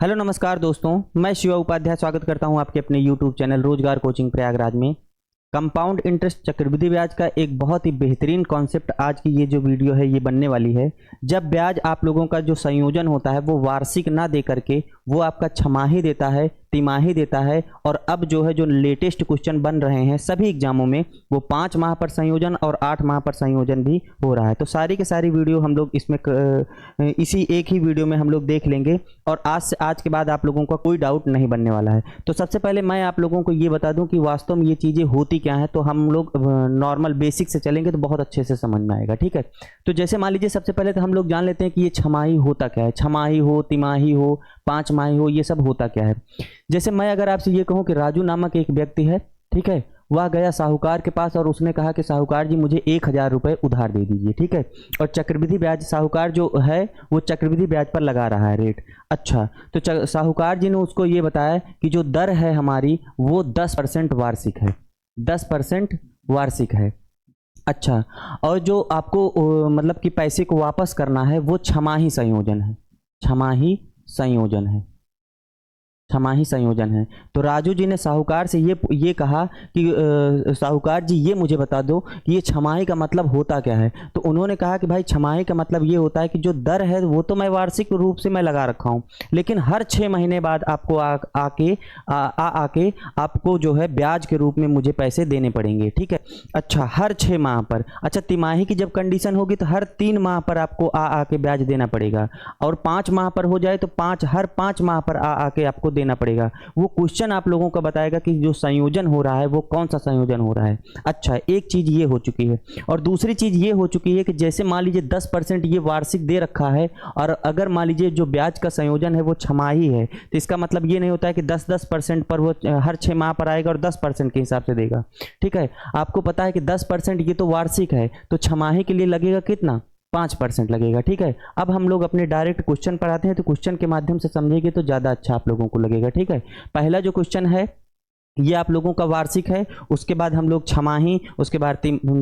Hello नमस्कार दोस्तों, मैं शिवा उपाध्याय स्वागत करता हूं आपके अपने यूट्यूब चैनल रोजगार कोचिंग प्रयागराज में। कंपाउंड इंटरेस्ट चक्रवृद्धि ब्याज का एक बहुत ही बेहतरीन कॉन्सेप्ट आज की ये जो वीडियो है ये बनने वाली है। जब ब्याज आप लोगों का जो संयोजन होता है वो वार्षिक ना दे करके वो आपका छमाही देता है, तिमाही देता है, और अब जो है जो लेटेस्ट क्वेश्चन बन रहे हैं सभी एग्जामों में वो 5 माह पर संयोजन और 8 माह पर संयोजन भी हो रहा है। तो सारी की सारी वीडियो हम लोग इसमें इसी एक ही वीडियो में हम लोग देख लेंगे और आज के बाद आप लोगों का कोई डाउट नहीं बनने वाला है। तो सबसे पहले मैं आप लोगों को ये बता दूं कि वास्तव में ये चीज़ें होती क्या है, तो हम लोग नॉर्मल बेसिक से चलेंगे तो बहुत अच्छे से समझ में आएगा। ठीक है, तो जैसे मान लीजिए सबसे पहले तो हम लोग जान लेते हैं कि ये छमाही होता क्या है। छमाही हो, तिमाही हो, 5 माही हो, ये सब होता क्या है। जैसे मैं अगर आपसे ये कहूं कि राजू नामक एक व्यक्ति है, ठीक है, वह गया साहूकार के पास और उसने कहा कि साहूकार जी मुझे 1000 रुपये उधार दे दीजिए, ठीक है, और चक्रवृद्धि ब्याज साहूकार जो है वो चक्रवृद्धि ब्याज पर लगा रहा है रेट। अच्छा, तो साहूकार जी ने उसको ये बताया कि जो दर है हमारी वो 10% वार्षिक है, 10% वार्षिक है। अच्छा, और जो आपको मतलब कि पैसे को वापस करना है वो छमाही संयोजन है, छमाही संयोजन है, छमाही संयोजन है। तो राजू जी ने साहूकार से ये कहा कि साहूकार जी ये मुझे बता दो कि ये छमाही का मतलब होता क्या है। तो उन्होंने कहा कि भाई छमाही का मतलब ये होता है कि जो दर है वो तो मैं वार्षिक रूप से मैं लगा रखा हूँ, लेकिन हर 6 महीने बाद आपको आके आपको जो है ब्याज के रूप में मुझे पैसे देने पड़ेंगे, ठीक है। अच्छा, हर 6 माह पर। अच्छा, तिमाही की जब कंडीशन होगी तो हर 3 माह पर आपको आके ब्याज देना पड़ेगा, और 5 माह पर हो जाए तो हर 5 माह पर आके आपको देना पड़ेगा। वो क्वेश्चन आप लोगों को बताएगा कि जो संयोजन हो रहा है वो कौन सा संयोजन हो रहा है। अच्छा, एक चीज ये हो चुकी है, और दूसरी चीज ये हो चुकी है कि जैसे मान लीजिए 10% ये वार्षिक दे रखा है, और अगर मान लीजिए जो ब्याज का संयोजन है वो छमाही है, तो इसका मतलब ये नहीं होता है कि 10% पर वो हर 6 माह पर आएगा और 10% के हिसाब से देगा। ठीक है, आपको पता है कि 10% ये तो वार्षिक है, तो छमाही के लिए लगेगा कितना, 5% लगेगा। ठीक है, अब हम लोग अपने डायरेक्ट क्वेश्चन पर आते हैं, तो क्वेश्चन के माध्यम से समझेंगे तो ज़्यादा अच्छा आप लोगों को लगेगा। ठीक है, पहला जो क्वेश्चन है ये आप लोगों का वार्षिक है, उसके बाद हम लोग छमाही, उसके बाद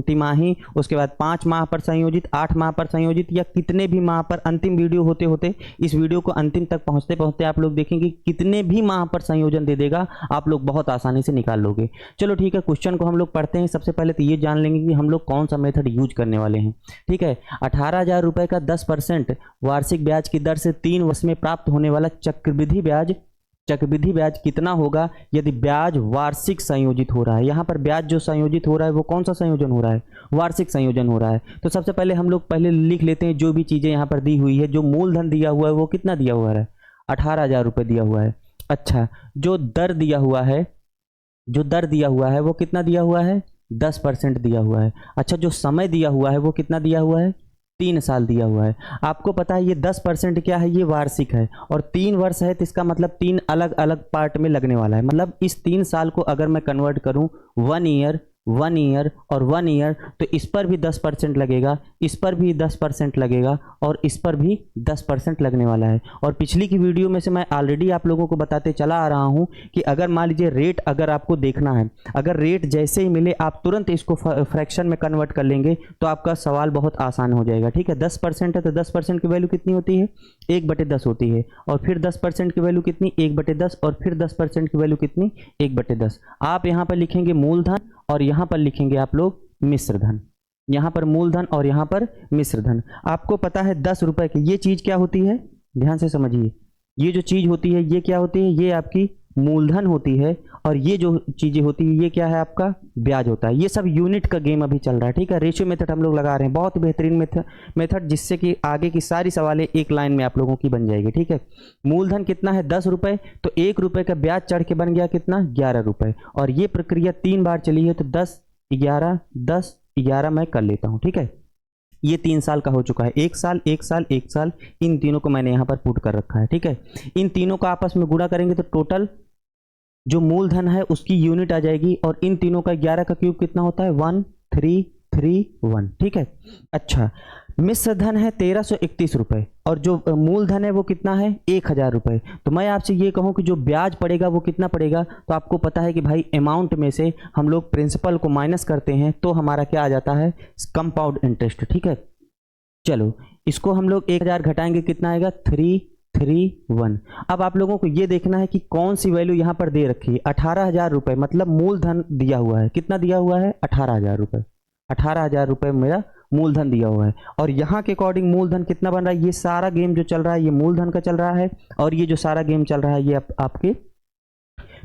तिमाही, उसके बाद 5 माह पर संयोजित, 8 माह पर संयोजित, या कितने भी माह पर। अंतिम वीडियो होते होते इस वीडियो को अंतिम तक पहुंचते पहुंचते आप लोग देखेंगे कितने भी माह पर संयोजन दे देगा, आप लोग बहुत आसानी से निकाल लोगे। चलो ठीक है, क्वेश्चन को हम लोग पढ़ते हैं। सबसे पहले तो ये जान लेंगे कि हम लोग कौन सा मेथड यूज करने वाले हैं। ठीक है, 18,000 रुपये का 10% वार्षिक ब्याज की दर से 3 वर्ष में प्राप्त होने वाला चक्रवृद्धि ब्याज कितना होगा यदि ब्याज वार्षिक संयोजित हो रहा है। यहाँ पर ब्याज जो संयोजित हो रहा है वो कौन सा संयोजन हो रहा है, वार्षिक संयोजन हो रहा है। तो सबसे पहले हम लोग पहले लिख लेते हैं जो भी चीज़ें यहाँ पर दी हुई है। जो मूलधन दिया हुआ है वो कितना दिया हुआ है, 18,000 रुपये दिया हुआ है। अच्छा, जो दर दिया हुआ है वो कितना दिया हुआ है, 10% दिया हुआ है। अच्छा, जो समय दिया हुआ है वो कितना दिया हुआ है, 3 साल दिया हुआ है। आपको पता है ये 10% क्या है, ये वार्षिक है, और 3 वर्ष है, तो इसका मतलब 3 अलग अलग पार्ट में लगने वाला है। मतलब इस 3 साल को अगर मैं कन्वर्ट करूं 1 ईयर और 1 ईयर, तो इस पर भी 10% लगेगा, इस पर भी 10% लगेगा, और इस पर भी 10% लगने वाला है। और पिछली की वीडियो में से मैं ऑलरेडी आप लोगों को बताते चला आ रहा हूं कि अगर मान लीजिए रेट अगर आपको देखना है, अगर रेट जैसे ही मिले आप तुरंत इसको फ्रैक्शन में कन्वर्ट कर लेंगे तो आपका सवाल बहुत आसान हो जाएगा। ठीक है, 10% है तो 10% की वैल्यू कितनी होती है, 1/10 होती है, और फिर 10% की वैल्यू कितनी, 1/10, और फिर 10% की वैल्यू कितनी, 1/10। आप यहाँ पर लिखेंगे मूलधन और यहाँ पर लिखेंगे आप लोग मिश्र धन, यहाँ पर मूलधन और यहाँ पर मिश्र धन। आपको पता है 10 रुपए की ये चीज क्या होती है, ध्यान से समझिए, ये जो चीज होती है ये क्या होती है, ये आपकी मूलधन होती है, और ये जो चीजें होती है ये क्या है, आपका ब्याज होता है। ये सब यूनिट का गेम अभी चल रहा है। ठीक है, रेशियो मेथड हम लोग लगा रहे हैं, बहुत बेहतरीन मेथड जिससे कि आगे की सारी सवालें एक लाइन में आप लोगों की बन जाएगी। ठीक है, मूलधन कितना है, 10 रुपये, तो 1 रुपये का ब्याज चढ़ के बन गया कितना, 11 रुपये, और ये प्रक्रिया 3 बार चली है, तो 10 11 10 11 मैं कर लेता हूँ। ठीक है, ये 3 साल का हो चुका है, 1 साल 1 साल 1 साल, इन तीनों को मैंने यहाँ पर पुट कर रखा है। ठीक है, इन तीनों का आपस में गुणा करेंगे तो टोटल जो मूलधन है उसकी यूनिट आ जाएगी, और इन तीनों का 11 का क्यूब कितना होता है, 1331। ठीक है, अच्छा, मिश्र धन है 1331 रुपये, और जो मूलधन है वो कितना है, 1000 रुपये। तो मैं आपसे ये कहूँ कि जो ब्याज पड़ेगा वो कितना पड़ेगा, तो आपको पता है कि भाई अमाउंट में से हम लोग प्रिंसिपल को माइनस करते हैं तो हमारा क्या आ जाता है, कंपाउंड इंटरेस्ट। ठीक है, चलो इसको हम लोग 1000 घटाएंगे कितना आएगा, 3 31। अब आप लोगों को ये देखना है कि कौन सी वैल्यू यहाँ पर दे रखी है। 18,000 रुपये मतलब मूलधन दिया हुआ है। कितना दिया हुआ है? 18,000 रुपये। 18,000 रुपये मेरा मूलधन दिया हुआ है। और यहाँ के अकॉर्डिंग मूलधन कितना बन रहा है? ये सारा गेम जो चल रहा है ये मूलधन का चल रहा है, और ये जो सारा गेम चल रहा है ये आपके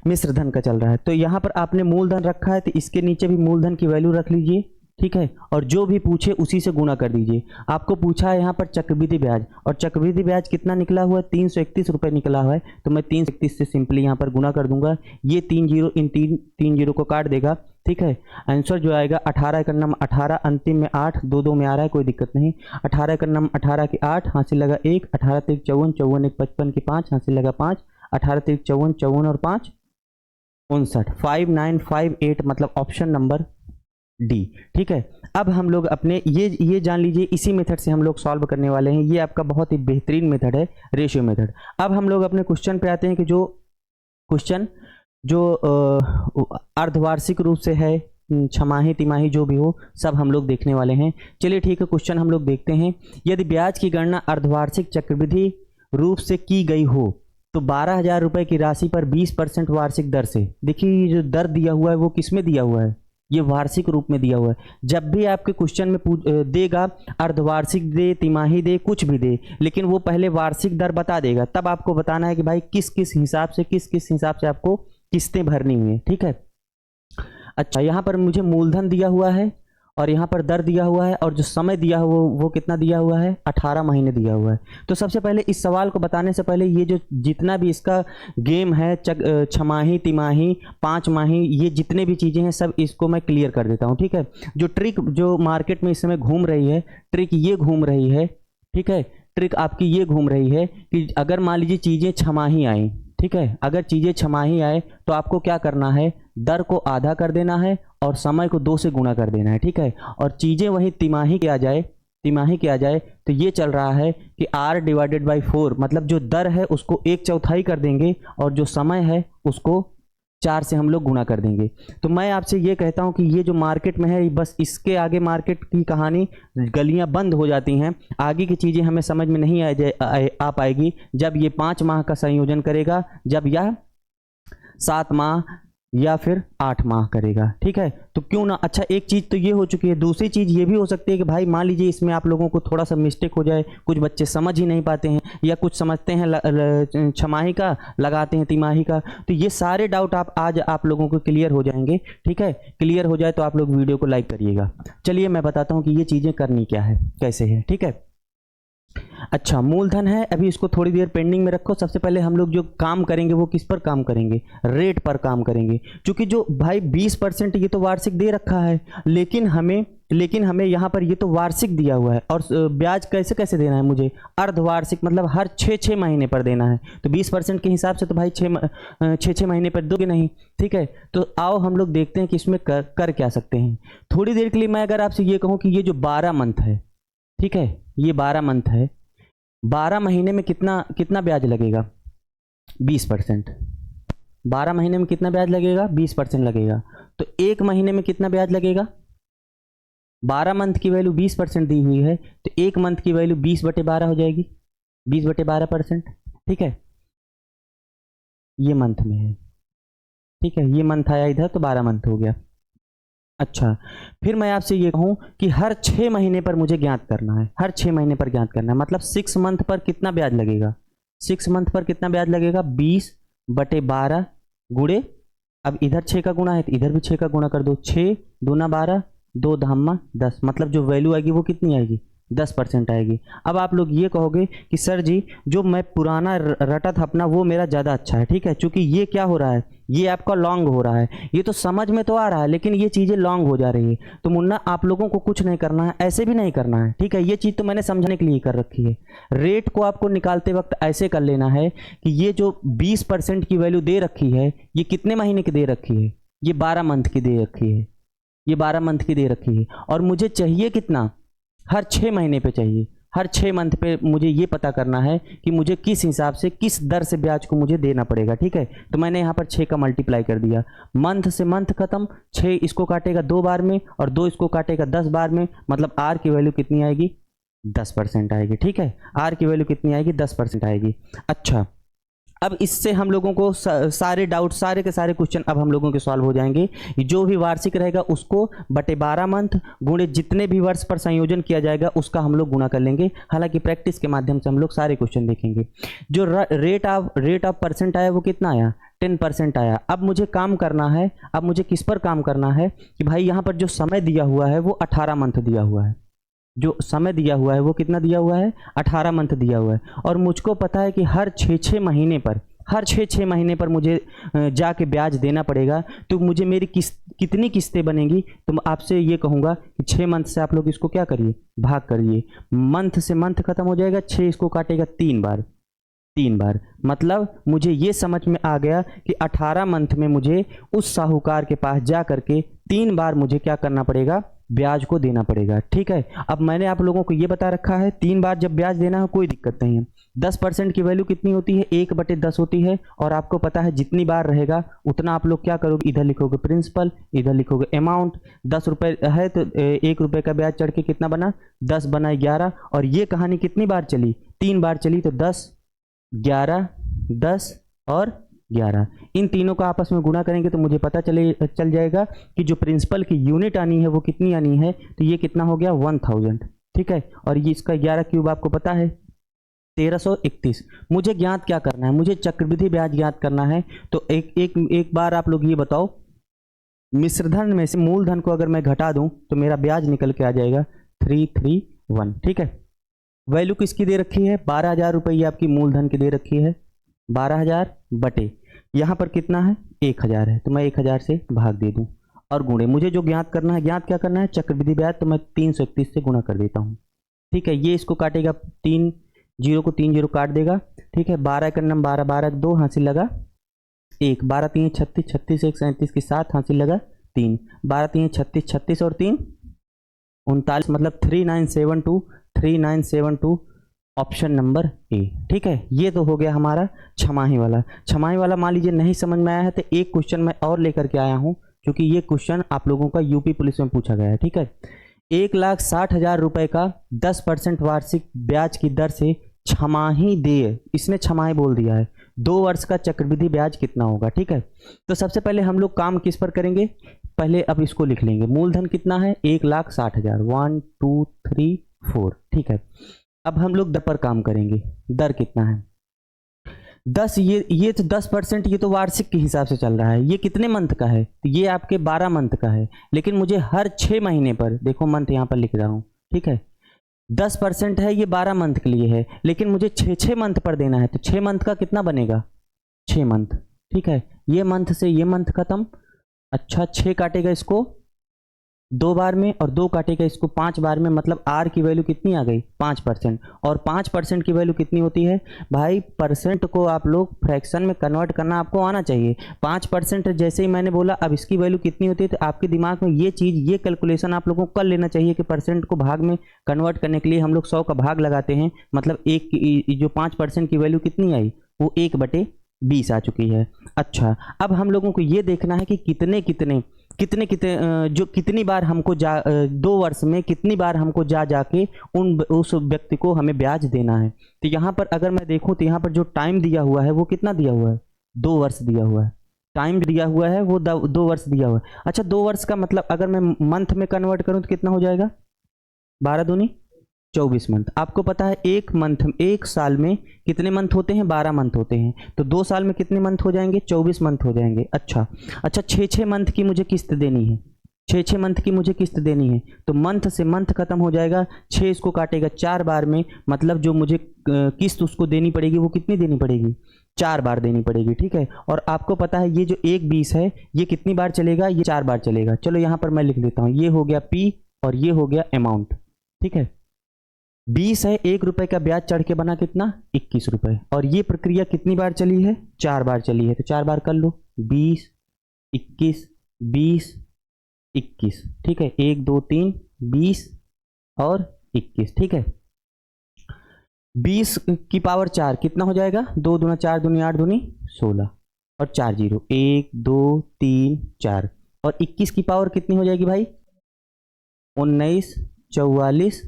मिश्र धन का चल रहा है। तो यहाँ पर आपने मूलधन रखा है तो इसके नीचे भी मूलधन की वैल्यू रख लीजिए, ठीक है। और जो भी पूछे उसी से गुणा कर दीजिए। आपको पूछा है यहाँ पर चक्रवृद्धि ब्याज, और चक्रवृद्धि ब्याज कितना निकला हुआ है? 331 रुपये निकला हुआ है। तो मैं 331 से सिंपली यहाँ पर गुणा कर दूंगा। ये 3 जीरो इन 3 को काट देगा, ठीक है। आंसर जो आएगा 18 का नाम 18, अंतिम में 8, 2 में आ रहा है, कोई दिक्कत नहीं। 18 का नाम 18 के 8, हासिल लगा 1, 18 3 54, 54 1 55 के 5, हासिल लगा 5, 18 3 54, 54 और 5 59, 5958 मतलब ऑप्शन नंबर डी, ठीक है। अब हम लोग अपने ये जान लीजिए, इसी मेथड से हम लोग सॉल्व करने वाले हैं। ये आपका बहुत ही बेहतरीन मेथड है, रेशियो मेथड। अब हम लोग अपने क्वेश्चन पे आते हैं कि जो क्वेश्चन जो अर्धवार्षिक रूप से है, छमाही तिमाही जो भी हो, सब हम लोग देखने वाले हैं। चलिए ठीक है, क्वेश्चन हम लोग देखते हैं। यदि ब्याज की गणना अर्धवार्षिक चक्रवृद्धि रूप से की गई हो तो 12,000 रुपये की राशि पर 20% वार्षिक दर से, देखिए ये जो दर दिया हुआ है वो किस में दिया हुआ है? ये वार्षिक रूप में दिया हुआ है। जब भी आपके क्वेश्चन में देगा अर्धवार्षिक दे, तिमाही दे, कुछ भी दे, लेकिन वो पहले वार्षिक दर बता देगा, तब आपको बताना है कि भाई किस किस हिसाब से आपको किस्तें भरनी हुई है, ठीक है। अच्छा, यहाँ पर मुझे मूलधन दिया हुआ है और यहाँ पर दर दिया हुआ है, और जो समय दिया हुआ वो कितना दिया हुआ है? 18 महीने दिया हुआ है। तो सबसे पहले इस सवाल को बताने से पहले ये जो जितना भी इसका गेम है, छमाही तिमाही 5 माही, ये जितने भी चीज़ें हैं सब इसको मैं क्लियर कर देता हूँ, ठीक है। जो ट्रिक जो मार्केट में इस समय घूम रही है, ट्रिक ये घूम रही है, ठीक है। ट्रिक आपकी ये घूम रही है कि अगर मान लीजिए चीज़ें छमाही आई, ठीक है, अगर चीज़ें छमाही आए तो आपको क्या करना है? दर को आधा कर देना है और समय को 2 से गुणा कर देना है, ठीक है। और चीज़ें वही तिमाही के आ जाए तो ये चल रहा है कि R/4 मतलब जो दर है उसको 1/4 कर देंगे और जो समय है उसको 4 से हम लोग गुणा कर देंगे। तो मैं आपसे ये कहता हूँ कि ये जो मार्केट में है, बस इसके आगे मार्केट की कहानी, गलियाँ बंद हो जाती हैं। आगे की चीज़ें हमें समझ में नहीं आ पाएगी जब ये 5 माह का संयोजन करेगा, जब यह 7 माह या फिर 8 माह करेगा, ठीक है। तो क्यों ना, अच्छा एक चीज़ तो ये हो चुकी है। दूसरी चीज़ ये भी हो सकती है कि भाई मान लीजिए इसमें आप लोगों को थोड़ा सा मिस्टेक हो जाए, कुछ बच्चे समझ ही नहीं पाते हैं, या कुछ समझते हैं छमाही का लगाते हैं तिमाही का। तो ये सारे डाउट आज आप लोगों को क्लियर हो जाएंगे, ठीक है। क्लियर हो जाए तो आप लोग वीडियो को लाइक करिएगा। चलिए मैं बताता हूँ कि ये चीज़ें करनी क्या है, कैसे है, ठीक है। अच्छा, मूलधन है, अभी इसको थोड़ी देर पेंडिंग में रखो। सबसे पहले हम लोग जो काम करेंगे वो किस पर काम करेंगे? रेट पर काम करेंगे। क्योंकि जो भाई 20% ये तो वार्षिक दे रखा है, लेकिन हमें यहाँ पर ये तो वार्षिक दिया हुआ है, और ब्याज कैसे कैसे देना है मुझे? अर्धवार्षिक मतलब हर 6 महीने पर देना है। तो 20% के हिसाब से तो भाई 6 महीने पर दोगे नहीं, ठीक है। तो आओ हम लोग देखते हैं कि इसमें कर क्या सकते हैं। थोड़ी देर के लिए मैं अगर आपसे ये कहूँ कि ये जो 12 मंथ है, ठीक है, ये 12 मंथ है, 12 महीने में कितना ब्याज लगेगा? 20%। 12 महीने में कितना ब्याज लगेगा? 20% लगेगा। तो 1 महीने में कितना ब्याज लगेगा? 12 मंथ की वैल्यू 20% दी हुई है, तो 1 मंथ की वैल्यू 20/12 हो जाएगी, 20/12%, ठीक है। ये मंथ में है, ठीक है, ये मंथ आया इधर तो 12 मंथ हो गया। अच्छा, फिर मैं आपसे ये कहूँ कि हर 6 महीने पर मुझे ज्ञात करना है, हर 6 महीने पर ज्ञात करना है, मतलब 6 मंथ पर कितना ब्याज लगेगा? 6 मंथ पर कितना ब्याज लगेगा? 20/12 गुणे, अब इधर 6 का गुणा है तो इधर भी 6 का गुणा कर दो, 6 दूना 12, 2 धामा 10, मतलब जो वैल्यू आएगी वो कितनी आएगी? 10% आएगी। अब आप लोग ये कहोगे कि सर जी जो मैं पुराना रटा था अपना वो मेरा ज़्यादा अच्छा है, ठीक है, क्योंकि ये क्या हो रहा है, ये आपका लॉन्ग हो रहा है। ये तो समझ में तो आ रहा है लेकिन ये चीज़ें लॉन्ग हो जा रही है। तो मुन्ना आप लोगों को कुछ नहीं करना है, ऐसे भी नहीं करना है, ठीक है। ये चीज़ तो मैंने समझने के लिए कर रखी है। रेट को आपको निकालते वक्त ऐसे कर लेना है कि ये जो 20% की वैल्यू दे रखी है, ये कितने महीने की दे रखी है? ये 12 मंथ की दे रखी है, ये 12 मंथ की दे रखी है। और मुझे चाहिए कितना? हर 6 महीने पे चाहिए। हर 6 मंथ पे मुझे ये पता करना है कि मुझे किस हिसाब से, किस दर से ब्याज को मुझे देना पड़ेगा, ठीक है। तो मैंने यहाँ पर 6 का मल्टीप्लाई कर दिया। मंथ से मंथ खत्म, 6 इसको काटेगा 2 बार में और 2 इसको काटेगा 10 बार में, मतलब आर की वैल्यू कितनी आएगी? 10% आएगी। ठीक है, आर की वैल्यू कितनी आएगी? 10% आएगी। अच्छा, अब इससे हम लोगों को सारे डाउट, सारे के सारे क्वेश्चन अब हम लोगों के सॉल्व हो जाएंगे। जो भी वार्षिक रहेगा उसको बटे 12 मंथ गुणे जितने भी वर्ष पर संयोजन किया जाएगा उसका हम लोग गुणा कर लेंगे। हालांकि प्रैक्टिस के माध्यम से हम लोग सारे क्वेश्चन देखेंगे। जो रेट ऑफ परसेंट आया वो कितना आया? 10% आया। अब मुझे काम करना है, अब मुझे किस पर काम करना है कि भाई यहाँ पर जो समय दिया हुआ है वो 18 मंथ दिया हुआ है। जो समय दिया हुआ है वो कितना दिया हुआ है? 18 मंथ दिया हुआ है। और मुझको पता है कि हर 6-6 महीने पर, हर 6-6 महीने पर मुझे जाके ब्याज देना पड़ेगा। तो मुझे मेरी कितनी किस्तें बनेंगी? तो मैं आपसे ये कहूँगा कि 6 मंथ से आप लोग इसको क्या करिए? भाग करिए। मंथ से मंथ खत्म हो जाएगा, 6 इसको काटेगा 3 बार, 3 बार। मतलब मुझे ये समझ में आ गया कि 18 मंथ में मुझे उस साहूकार के पास जा करके 3 बार मुझे क्या करना पड़ेगा? ब्याज को देना पड़ेगा। ठीक है, अब मैंने आप लोगों को ये बता रखा है 3 बार जब ब्याज देना है कोई दिक्कत नहीं है। 10% की वैल्यू कितनी होती है? 1/10 होती है। और आपको पता है जितनी बार रहेगा उतना आप लोग क्या करोगे? इधर लिखोगे प्रिंसिपल, इधर लिखोगे अमाउंट। 10 रुपये है तो 1 रुपये का ब्याज चढ़ के कितना बना? 10 बना 11। और ये कहानी कितनी बार चली? 3 बार चली। तो 10, 11, 10 और 11, इन तीनों का आपस में गुणा करेंगे तो मुझे पता चल जाएगा कि जो प्रिंसिपल की यूनिट आनी है वो कितनी आनी है। तो ये कितना हो गया? 1000। ठीक है, और ये इसका 11 क्यूब आपको पता है 1331। मुझे ज्ञात क्या करना है? मुझे चक्रवृद्धि ब्याज ज्ञात करना है। तो एक बार आप लोग ये बताओ, मिश्रधन में से मूलधन को अगर मैं घटा दूं तो मेरा ब्याज निकल के आ जाएगा 331। ठीक है, वैल्यू किसकी दे रखी है? 12,000 रुपये आपकी मूलधन की दे रखी है। 12,000 बटे यहाँ पर कितना है? 1,000 है। तो मैं 1,000 से भाग दे दूँ और गुणे। मुझे जो ज्ञात करना है, ज्ञात क्या करना है? चक्रवृद्धि ब्याज। तो मैं 331 से गुणा कर देता हूँ। ठीक है, ये इसको काटेगा, 3 0 को 3 0 काट देगा। ठीक है, 12 का नम 12, 12 2 हासिल लगा 1, 12 3 36, 36 1 37 की 7 हासिल लगा 3, 12 3 36, 36 और 3 39, मतलब 3972, 3972 ऑप्शन नंबर ए। ठीक है, ये तो हो गया हमारा छमाही वाला। छमाही वाला मान लीजिए नहीं समझ में आया है तो एक क्वेश्चन मैं और लेकर के आया हूँ, क्योंकि ये क्वेश्चन आप लोगों का यूपी पुलिस में पूछा गया है। ठीक है, 1,60,000 रुपए का 10% वार्षिक ब्याज की दर से छमाही देय, इसने छमाही बोल दिया है, 2 वर्ष का चक्रवृद्धि ब्याज कितना होगा। ठीक है, तो सबसे पहले हम लोग काम किस पर करेंगे? पहले अब इसको लिख लेंगे। मूलधन कितना है? 1,60,000, 1 2 3 4। ठीक है, अब हम लोग दर पर काम करेंगे। दर कितना है? 10। ये तो 10%, ये तो वार्षिक के हिसाब से चल रहा है। ये कितने मंथ का है? तो ये आपके 12 मंथ का है। लेकिन मुझे हर 6 महीने पर, देखो मंथ यहाँ पर लिख रहा हूँ। ठीक है, 10% है, ये 12 मंथ के लिए है, लेकिन मुझे 6-6 मंथ पर देना है। तो 6 मंथ का कितना बनेगा? 6 मंथ। ठीक है, ये मंथ से ये मंथ खत्म। अच्छा, 6 काटेगा इसको 2 बार में और 2 काटेगा इसको 5 बार में, मतलब आर की वैल्यू कितनी आ गई? 5%। और 5% की वैल्यू कितनी होती है भाई? परसेंट को आप लोग फ्रैक्शन में कन्वर्ट करना आपको आना चाहिए। 5% जैसे ही मैंने बोला, अब इसकी वैल्यू कितनी होती है, तो आपके दिमाग में ये चीज़, ये कैलकुलेशन आप लोगों को कर लेना चाहिए कि परसेंट को भाग में कन्वर्ट करने के लिए हम लोग 100 का भाग लगाते हैं। मतलब जो 5% की वैल्यू कितनी आई वो 1/20 आ चुकी है। अच्छा, अब हम लोगों को ये देखना है कि कितने जो कितनी बार हमको 2 वर्ष में कितनी बार हमको जाके उस व्यक्ति को हमें ब्याज देना है। तो यहाँ पर अगर मैं देखूँ तो यहाँ पर जो टाइम दिया हुआ है वो कितना दिया हुआ है? 2 वर्ष दिया हुआ है। टाइम दिया हुआ है वो 2 वर्ष दिया हुआ है। अच्छा, 2 वर्ष का मतलब अगर मैं मंथ में कन्वर्ट करूँ तो कितना हो जाएगा? 12 दूनी 24 मंथ। आपको पता है एक साल में कितने मंथ होते हैं? 12 मंथ होते हैं। तो 2 साल में कितने मंथ हो जाएंगे? 24 मंथ हो जाएंगे। अच्छा, 6-6 मंथ की मुझे किस्त देनी है। 6-6 मंथ की मुझे किस्त देनी है। तो मंथ से मंथ खत्म हो जाएगा, 6 इसको काटेगा 4 बार में, मतलब जो मुझे किस्त उसको देनी पड़ेगी वो कितनी देनी पड़ेगी? 4 बार देनी पड़ेगी। ठीक है, और आपको पता है ये जो 1/20 है ये कितनी बार चलेगा? ये 4 बार चलेगा। चलो यहाँ पर मैं लिख देता हूँ, ये हो गया पी और ये हो गया अमाउंट। ठीक है, 20 है, 1 रुपए का ब्याज चढ़ के बना कितना? 21 रुपए। और ये प्रक्रिया कितनी बार चली है? 4 बार चली है। तो 4 बार कर लो, 20 21 20 21। ठीक है, 1 2 3 20 और 21। ठीक है, 20 की पावर 4 कितना हो जाएगा? 2 दूना 4 दूनी 8 दूनी 16 और 4 0, 1 2 3 4। और 21 की पावर कितनी हो जाएगी भाई? 19 44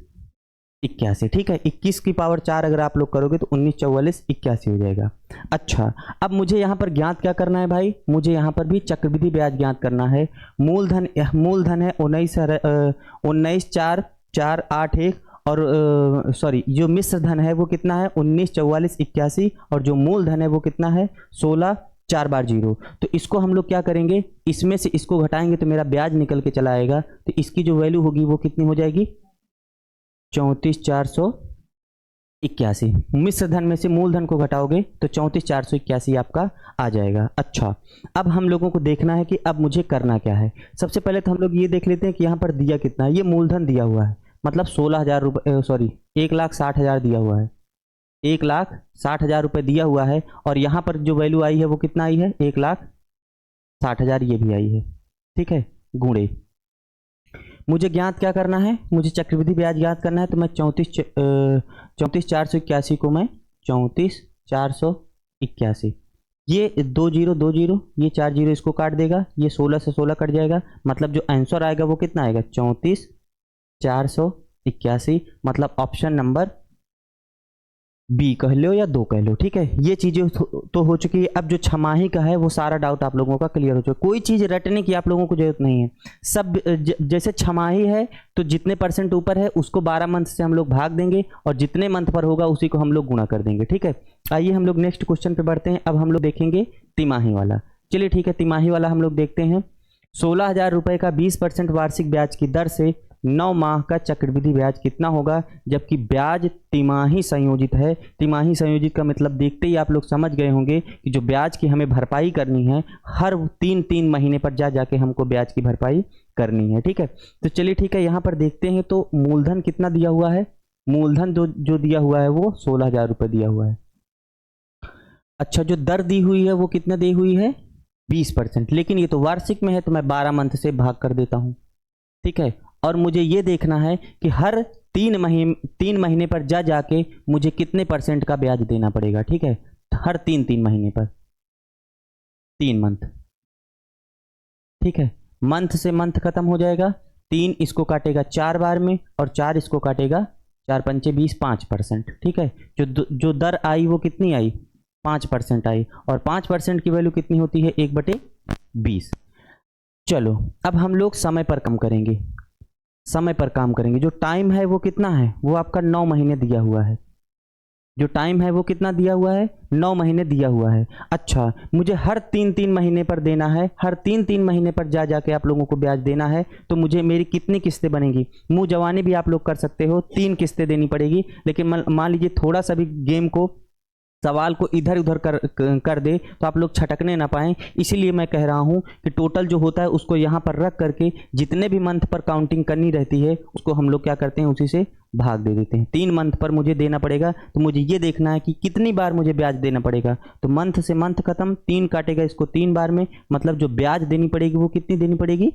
81, ठीक है। 21 की पावर 4 अगर आप लोग करोगे तो 19 44 81 हो जाएगा। अच्छा, अब मुझे यहाँ पर ज्ञात क्या करना है भाई, मुझे यहाँ पर भी चक्रवृद्धि ब्याज ज्ञात करना है। मूलधन है 19,4,4,8,1 और सॉरी जो मिश्र धन है वो कितना है 19 44 81 और जो मूलधन है वो कितना है 16 4 बार 0। तो इसको हम लोग क्या करेंगे, इसमें से इसको घटाएंगे तो मेरा ब्याज निकल के चला आएगा। तो इसकी जो वैल्यू होगी वो कितनी हो जाएगी 34,481। मिश्र धन में से मूलधन को घटाओगे तो 34,481 आपका आ जाएगा। अच्छा, अब हम लोगों को देखना है कि अब मुझे करना क्या है। सबसे पहले तो हम लोग ये देख लेते हैं कि यहाँ पर दिया कितना है। ये मूलधन दिया हुआ है, मतलब 16,000 रुपये, सॉरी 1,60,000 दिया हुआ है, 1,60,000 रुपये दिया हुआ है। और यहाँ पर जो वैल्यू आई है वो कितना आई है 1,60,000, ये भी आई है, ठीक है। गुणे मुझे ज्ञात क्या करना है, मुझे चक्रवृद्धि ब्याज ज्ञात करना है। तो मैं 34,481 को मैं 34,481, ये 2 0 2 0, ये 4 0 इसको काट देगा, ये 16 से 16 कट जाएगा। मतलब जो आंसर आएगा वो कितना आएगा 34,481, मतलब ऑप्शन नंबर बी कह लो या 2 कह लो, ठीक है। ये चीज़ें तो हो चुकी है। अब जो छमाही का है वो सारा डाउट आप लोगों का क्लियर हो चुका है। कोई चीज़ रटने की आप लोगों को जरूरत नहीं है। सब जैसे छमाही है तो जितने परसेंट ऊपर है उसको 12 मंथ से हम लोग भाग देंगे और जितने मंथ पर होगा उसी को हम लोग गुणा कर देंगे, ठीक है। आइए हम लोग नेक्स्ट क्वेश्चन पे बढ़ते हैं। अब हम लोग देखेंगे तिमाही वाला। चलिए ठीक है, तिमाही वाला हम लोग देखते हैं। 16,000 रुपये का 20% वार्षिक ब्याज की दर से 9 माह का चक्रवृद्धि ब्याज कितना होगा, जबकि ब्याज तिमाही संयोजित है। तिमाही संयोजित का मतलब देखते ही आप लोग समझ गए होंगे कि जो ब्याज की हमें भरपाई करनी है हर 3 महीने पर जाके हमको ब्याज की भरपाई करनी है, ठीक है। तो चलिए ठीक है, यहाँ पर देखते हैं। तो मूलधन कितना दिया हुआ है, मूलधन जो दिया हुआ है वो 16,000 रुपये दिया हुआ है। अच्छा, जो दर दी हुई है वो कितना दी हुई है 20%, लेकिन ये तो वार्षिक में है तो मैं 12 मंथ से भाग कर देता हूँ, ठीक है। और मुझे ये देखना है कि हर 3 महीने पर जाके मुझे कितने परसेंट का ब्याज देना पड़ेगा, ठीक है। हर 3 महीने पर 3 मंथ, ठीक है। मंथ से मंथ खत्म हो जाएगा, 3 इसको काटेगा 4 बार में और 4 इसको काटेगा 4 पंचे 20, 5%, ठीक है। जो दर आई वो कितनी आई 5% आई और 5% की वैल्यू कितनी होती है 1/20। चलो अब हम लोग समय पर काम करेंगे, समय पर काम करेंगे। जो टाइम है वो कितना है, वो आपका 9 महीने दिया हुआ है। जो टाइम है वो कितना दिया हुआ है 9 महीने दिया हुआ है। अच्छा, मुझे हर 3 महीने पर देना है, हर 3 महीने पर जाके आप लोगों को ब्याज देना है। तो मुझे मेरी कितनी किस्तें बनेंगी, मुँह जवानी भी आप लोग कर सकते हो, 3 किस्तें देनी पड़ेगी। लेकिन मान लीजिए थोड़ा सा भी गेम को, सवाल को इधर उधर कर दे तो आप लोग छटकने ना पाएँ, इसीलिए मैं कह रहा हूँ कि टोटल जो होता है उसको यहाँ पर रख करके जितने भी मंथ पर काउंटिंग करनी रहती है उसको हम लोग क्या करते हैं उसी से भाग दे देते हैं। 3 मंथ पर मुझे देना पड़ेगा तो मुझे ये देखना है कि कितनी बार मुझे ब्याज देना पड़ेगा। तो मंथ से मंथ खत्म, 3 काटेगा इसको 3 बार में, मतलब जो ब्याज देनी पड़ेगी वो कितनी देनी पड़ेगी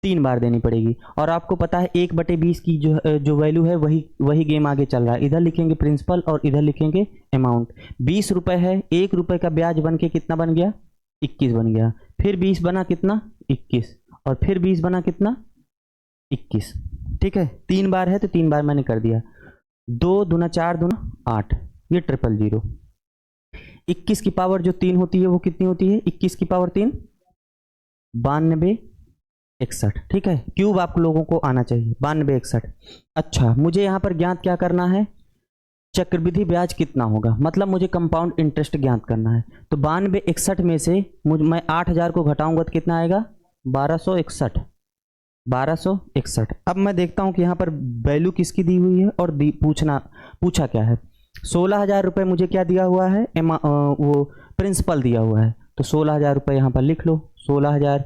3 बार देनी पड़ेगी। और आपको पता है 1/20 की जो वैल्यू है वही गेम आगे चल रहा है। इधर लिखेंगे प्रिंसिपल और इधर लिखेंगे अमाउंट। 20 रुपये है, 1 रुपये का ब्याज बन के कितना बन गया 21 बन गया, फिर 20 बना कितना 21 और फिर 20 बना कितना 21, ठीक है। 3 बार है तो 3 बार मैंने कर दिया, 2 दूना 4 दूना 8, ये 000। 21 की पावर जो 3 होती है वो कितनी होती है 21 की पावर 3 92 61, ठीक है। क्यूब आप लोगों को आना चाहिए 92 61। अच्छा, मुझे यहाँ पर ज्ञात क्या करना है, चक्रवृद्धि ब्याज कितना होगा, मतलब मुझे कंपाउंड इंटरेस्ट ज्ञात करना है। तो 92 61 में से मैं 8,000 को घटाऊंगा तो कितना आएगा 1261, 1261। अब मैं देखता हूँ कि यहाँ पर वैल्यू किसकी दी हुई है और पूछा क्या है। 16,000 रुपये मुझे क्या दिया हुआ है, वो प्रिंसिपल दिया हुआ है। तो 16,000 रुपये यहाँ पर लिख लो, 16,000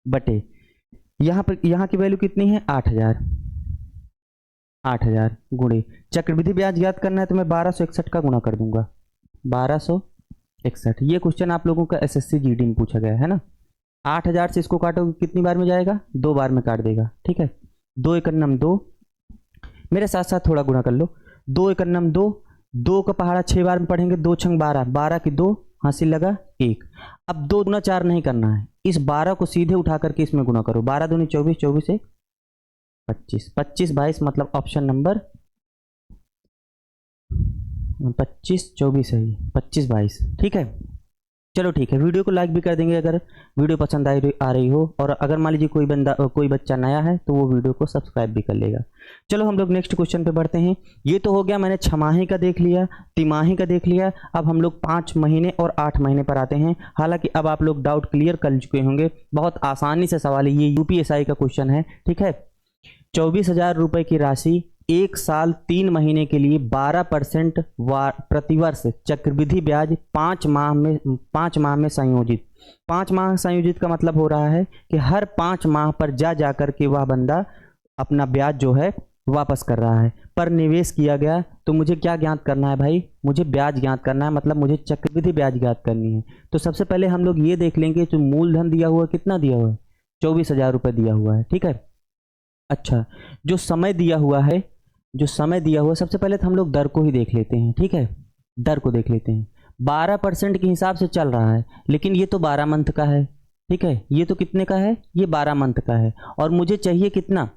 बटे यहाँ की वैल्यू कितनी है 8,000, 8,000 गुणे चक्रवृद्धि ब्याज ज्ञात करना है तो मैं 1261 का गुणा कर दूंगा, 1261। ये क्वेश्चन आप लोगों का SSC GD में पूछा गया है ना। 8,000 से इसको काटोगे कितनी बार में जाएगा 2 बार में काट देगा, ठीक है। 2 × 9 2, मेरे साथ साथ थोड़ा गुणा कर लो, 2 × 9 2, 2 का पहाड़ा 6 बार में पढ़ेंगे, 2 × 12, 12 की 2 हासिल लगा 1। अब 2 दूना 4 नहीं करना है, इस 12 को सीधे उठा करके इसमें गुना करो, 12 दूनी 24, 24 से 25, 25 22, मतलब ऑप्शन नंबर 25 24 है, 25 22, ठीक है। चलो ठीक है, वीडियो को लाइक भी कर देंगे अगर वीडियो पसंद आ रही हो, और अगर मान लीजिए कोई बच्चा नया है तो वो वीडियो को सब्सक्राइब भी कर लेगा। चलो हम लोग नेक्स्ट क्वेश्चन पे बढ़ते हैं। ये तो हो गया, मैंने छमाही का देख लिया, तिमाही का देख लिया। अब हम लोग 5 महीने और 8 महीने पर आते हैं। हालांकि अब आप लोग डाउट क्लियर कर चुके होंगे, बहुत आसानी से सवाल है, ये यूपीएसआई का क्वेश्चन है, ठीक है। 24,000 रुपये की राशि 1 साल 3 महीने के लिए 12% प्रतिवर्ष चक्रवृद्धि ब्याज 5 माह में संयोजित। 5 माह संयोजित का मतलब हो रहा है कि हर 5 माह पर जा कर के वह बंदा अपना ब्याज जो है वापस कर रहा है। पर निवेश किया गया, तो मुझे क्या ज्ञात करना है भाई, मुझे ब्याज ज्ञात करना है, मतलब मुझे चक्रवृद्धि ब्याज ज्ञात करनी है। तो सबसे पहले हम लोग ये देख लेंगे, जो मूलधन दिया हुआ कितना दिया हुआ है, 24,000 रुपये दिया हुआ है, ठीक है। अच्छा, जो समय दिया हुआ है, सबसे पहले तो हम लोग दर को ही देख लेते हैं, ठीक है। दर को देख लेते हैं, 12% के हिसाब से चल रहा है, लेकिन ये तो 12 मंथ का है, ठीक है। ये तो कितने का है, ये 12 मंथ का है, और मुझे चाहिए कितना,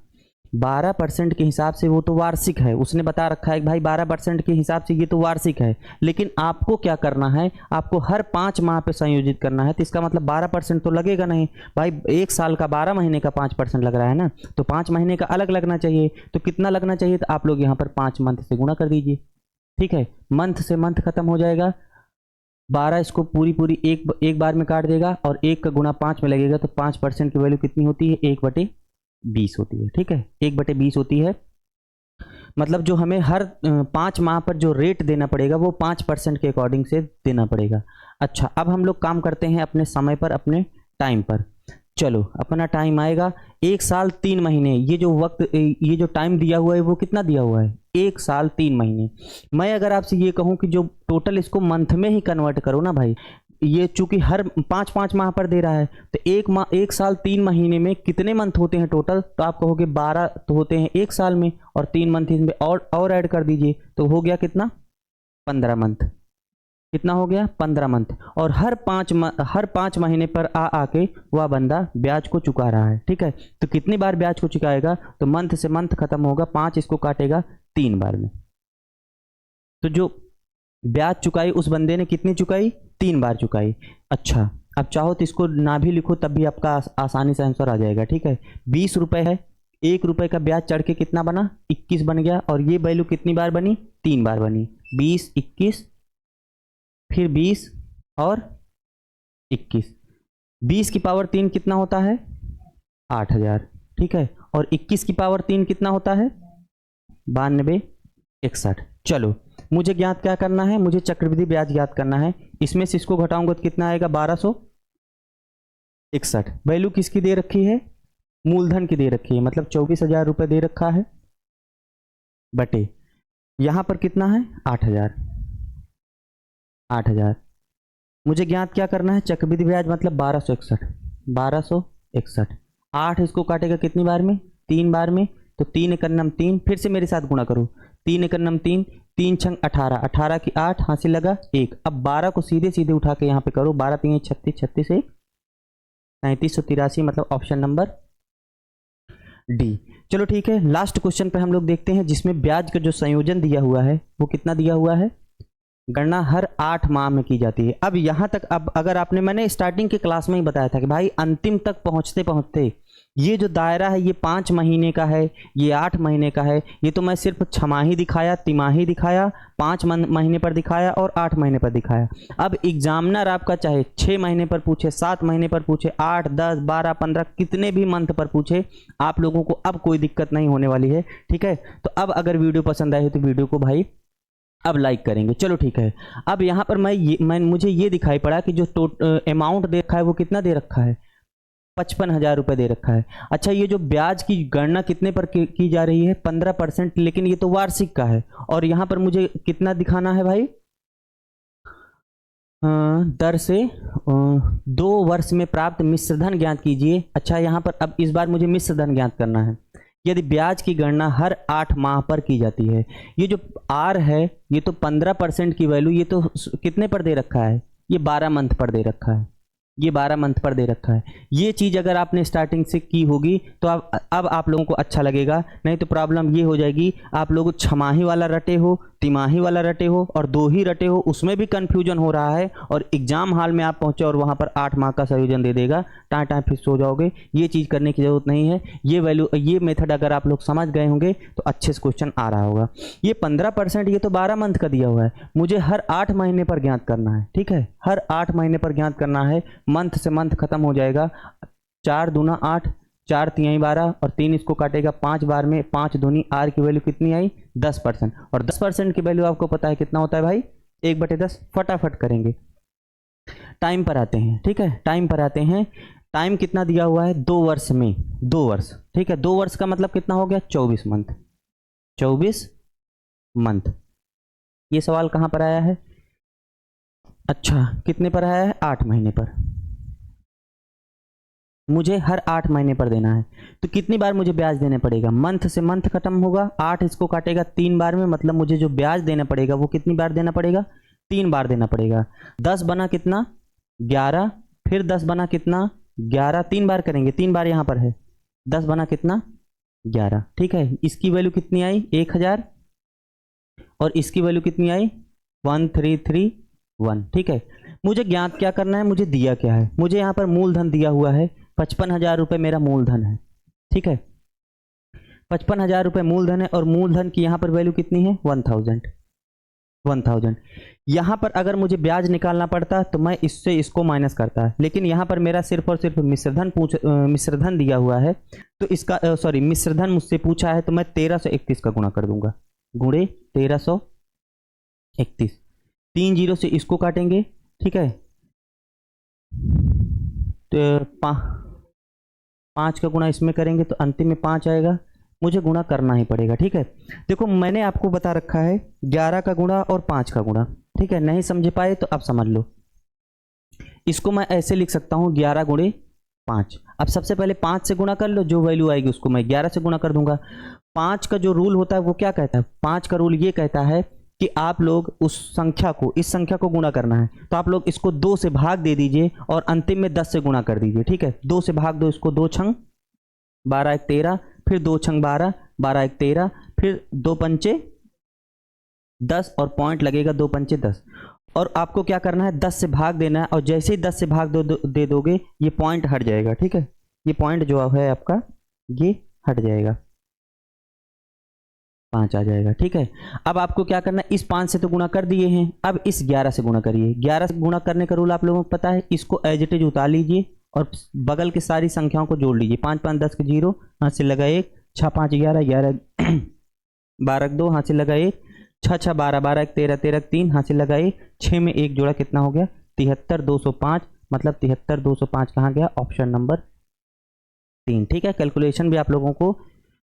12% के हिसाब से, वो तो वार्षिक है, उसने बता रखा है कि भाई 12% के हिसाब से ये तो वार्षिक है। लेकिन आपको क्या करना है, आपको हर 5 माह पे संयोजित करना है, तो इसका मतलब 12% तो लगेगा नहीं भाई। 1 साल का 12 महीने का 5% लग रहा है ना, तो 5 महीने का अलग लगना चाहिए। तो कितना लगना चाहिए, तो आप लोग यहाँ पर 5 मंथ से गुणा कर दीजिए, ठीक है। मंथ से मंथ खत्म हो जाएगा, 12 इसको पूरी एक बार में काट देगा, और 1 का गुणा 5 में लगेगा, तो 5% की वैल्यू कितनी होती है, 1/20 होती है, ठीक है। 1/20 होती है, मतलब जो हमें हर 5 माह पर जो रेट देना पड़ेगा वो 5% के अकॉर्डिंग से देना पड़ेगा। अच्छा, अब हम लोग काम करते हैं अपने समय पर, अपने टाइम पर। चलो, अपना टाइम आएगा 1 साल 3 महीने, ये जो वक्त, ये जो टाइम दिया हुआ है वो कितना दिया हुआ है, 1 साल 3 महीने। मैं अगर आपसे ये कहूँ कि जो टोटल इसको मंथ में ही कन्वर्ट करो ना भाई, ये चूंकि हर 5 माह पर दे रहा है, तो 1 साल 3 महीने में कितने मंथ होते हैं टोटल, तो आप कहोगे 12 तो होते हैं 1 साल में, और 3 मंथ इसमें और ऐड कर दीजिए, तो हो गया कितना, 15 मंथ। कितना हो गया, 15 मंथ। और हर 5 महीने पर आके वह बंदा ब्याज को चुका रहा है, ठीक है। तो कितनी बार ब्याज को चुकाएगा, तो मंथ से मंथ खत्म होगा, 5 इसको काटेगा 3 बार में। तो जो ब्याज चुकाई उस बंदे ने कितनी चुकाई, 3 बार चुकाई। अच्छा, अब चाहो तो इसको ना भी लिखो तब भी आपका आसानी से आंसर आ जाएगा, ठीक है। 20 रुपये है, 1 रुपये का ब्याज चढ़ के कितना बना, 21 बन गया, और ये वैल्यू कितनी बार बनी, 3 बार बनी। 20 21 फिर 20 और 21, 20 की पावर 3 कितना होता है, 8,000, ठीक है। और 21 की पावर 3 कितना होता है, 92 61। चलो, मुझे ज्ञात क्या करना है, मुझे चक्रवृद्धि ब्याज ज्ञात करना है। इसमें से इसको घटाऊंगा तो कितना आएगा, 1261। वैल्यू किसकी दे रखी है, मूलधन की दे रखी है, मतलब 24,000 रुपये दे रखा है, बटे यहां पर कितना है, 8,000। मुझे ज्ञात क्या करना है, चक्रवृद्धि ब्याज मतलब 1261। 8 इसको काटेगा कितनी बार में, 3 बार में, तो 3 × 9 3, फिर से मेरे साथ गुणा करो, 3 × 9 3, 3 छंग 18, 18 की 8, हासिल लगा 1। अब 12 को सीधे सीधे उठा के यहाँ पे करो, 12 3 36, 36 से 3783, मतलब ऑप्शन नंबर डी। चलो ठीक है, लास्ट क्वेश्चन पे हम लोग देखते हैं, जिसमें ब्याज का जो संयोजन दिया हुआ है वो कितना दिया हुआ है, गणना हर 8 माह में की जाती है। अब यहाँ तक, अब अगर आपने, मैंने स्टार्टिंग के क्लास में ही बताया था कि भाई अंतिम तक पहुँचते पहुँचते ये जो दायरा है ये 5 महीने का है, ये 8 महीने का है, ये तो मैं सिर्फ छमाही दिखाया, तिमाही दिखाया, 5 महीने पर दिखाया और 8 महीने पर दिखाया। अब एग्जामिनर आपका चाहे 6 महीने पर पूछे, 7 महीने पर पूछे, 8 10 12 15 कितने भी मंथ पर पूछे, आप लोगों को अब कोई दिक्कत नहीं होने वाली है, ठीक है। तो अब अगर वीडियो पसंद आई तो वीडियो को भाई अब लाइक करेंगे। चलो ठीक है, अब यहाँ पर मुझे ये दिखाई पड़ा कि जो अमाउंट दे रखा है वो कितना दे रखा है, 55,000 रुपये दे रखा है। अच्छा, ये जो ब्याज की गणना कितने पर की जा रही है, 15%, लेकिन ये तो वार्षिक का है। और यहाँ पर मुझे कितना दिखाना है भाई, दर से 2 वर्ष में प्राप्त मिश्रधन ज्ञात कीजिए। अच्छा, यहाँ पर अब इस बार मुझे मिश्रधन ज्ञात करना है। यदि ब्याज की गणना हर 8 माह पर की जाती है, ये जो आर है ये तो 15% की वैल्यू, ये तो कितने पर दे रखा है, ये 12 मंथ पर दे रखा है, ये 12 मंथ पर दे रखा है। ये चीज़ अगर आपने स्टार्टिंग से की होगी तो अब आप लोगों को अच्छा लगेगा, नहीं तो प्रॉब्लम ये हो जाएगी आप लोग छमाही वाला रटे हो, तिमाही वाला रटे हो और 2 ही रटे हो, उसमें भी कन्फ्यूजन हो रहा है और एग्जाम हॉल में आप पहुंचे और वहां पर 8 मार्क का संयोजन दे देगा, टाँ फिक्स हो जाओगे। ये चीज़ करने की जरूरत नहीं है। ये मेथड अगर आप लोग समझ गए होंगे तो अच्छे से क्वेश्चन आ रहा होगा। ये 15% ये तो 12 मंथ का दिया हुआ है, मुझे हर 8 महीने पर ज्ञात करना है। ठीक है, हर 8 महीने पर ज्ञात करना है। मंथ से मंथ खत्म हो जाएगा। 4 दूना 8, 4 तिहाई 12 और 3 इसको काटेगा 5 बार में, 5 दूनी आर की वैल्यू कितनी आई 10%। और 10% की वैल्यू आपको पता है कितना होता है भाई 1/10। फटाफट करेंगे, टाइम पर आते हैं। ठीक है, टाइम पर आते हैं। टाइम कितना दिया हुआ है 2 वर्ष में, 2 वर्ष। ठीक है, 2 वर्ष का मतलब कितना हो गया 24 मंथ, 24 मंथ। ये सवाल कहां पर आया है? अच्छा, कितने पर आया है 8 महीने पर। मुझे हर 8 महीने पर देना है तो कितनी बार मुझे ब्याज देना पड़ेगा? मंथ से मंथ खत्म होगा, 8 इसको काटेगा 3 बार में, मतलब मुझे जो ब्याज देना पड़ेगा वो कितनी बार देना पड़ेगा? 3 बार देना पड़ेगा। 10 बना कितना 11, फिर 10 बना कितना 11, 3 बार करेंगे, 3 बार यहां पर है, 10 बना कितना 11। ठीक है, इसकी वैल्यू कितनी आई 1000 और इसकी वैल्यू कितनी आई 1331। ठीक है, मुझे ज्ञात क्या करना है, मुझे दिया क्या है? मुझे यहाँ पर मूलधन दिया हुआ है 55,000 रुपये मेरा मूलधन है। ठीक है, 55,000 रुपये मूलधन है और मूलधन की यहाँ पर वैल्यू कितनी है 1000। यहाँ पर अगर मुझे ब्याज निकालना पड़ता तो मैं इससे इसको माइनस करता, लेकिन यहाँ पर मेरा सिर्फ और सिर्फ मिश्रधन दिया हुआ है तो इसका मिश्रधन मुझसे पूछा है तो मैं 1331 का गुणा कर दूंगा, गुणे 1331। 3 जीरो से इसको काटेंगे। ठीक है, तो 5 का गुणा इसमें करेंगे तो अंतिम में 5 आएगा, मुझे गुणा करना ही पड़ेगा। ठीक है, देखो मैंने आपको बता रखा है 11 का गुणा और 5 का गुणा। ठीक है, नहीं समझ पाए तो अब समझ लो, इसको मैं ऐसे लिख सकता हूं 11 गुणे 5। अब सबसे पहले 5 से गुणा कर लो, जो वैल्यू आएगी उसको मैं 11 से गुणा कर दूंगा। 5 का जो रूल होता है वो क्या कहता है? 5 का रूल ये कहता है कि आप लोग उस संख्या को, इस संख्या को गुणा करना है तो आप लोग इसको 2 से भाग दे दीजिए और अंतिम में 10 से गुणा कर दीजिए। ठीक है, 2 से भाग दो इसको, 2 छंग 12 1 13, फिर 2 छंग 12, 12 1 13, फिर 2 पंचे 10 और पॉइंट लगेगा 2 पंचे 10। और आपको क्या करना है 10 से भाग देना है और जैसे ही 10 से भाग दे दोगे ये पॉइंट हट जाएगा। ठीक है, ये पॉइंट जो है आपका ये हट जाएगा, 5 आ जाएगा। ठीक है, अब आपको क्या करना है, इस 5 से तो गुणा कर दिए हैं, अब इस 11 से गुणा करिए। 11 से गुणा करने का रूल आप लोगों को पता है, इसको एज इट इज उतार लीजिए और बगल की सारी संख्याओं को जोड़ लीजिए। 5 5 10 के 0, हाथ से लगा 1, 6 5 11, 11 12 2, हाथ से लगा 1, 6 6 12, 12 1 13, 13 3, हाथ से लगा 1, 6 में 1 जोड़ा कितना हो गया 73 205, मतलब 73 205 कहाँ गया? Option number 3। ठीक है, कैलकुलेशन भी आप लोगों को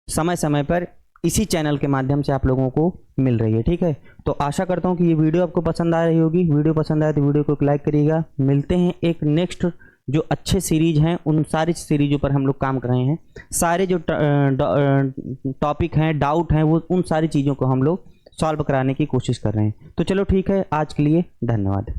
समय समय पर इसी चैनल के माध्यम से आप लोगों को मिल रही है। ठीक है, तो आशा करता हूँ कि ये वीडियो आपको पसंद आ रही होगी। वीडियो पसंद आए तो वीडियो को लाइक करिएगा। मिलते हैं एक नेक्स्ट जो अच्छे सीरीज हैं उन सारी सीरीजों पर हम लोग काम कर रहे हैं। सारे जो टॉपिक हैं, डाउट हैं, वो उन सारी चीज़ों को हम लोग सॉल्व कराने की कोशिश कर रहे हैं। तो चलो ठीक है, आज के लिए धन्यवाद।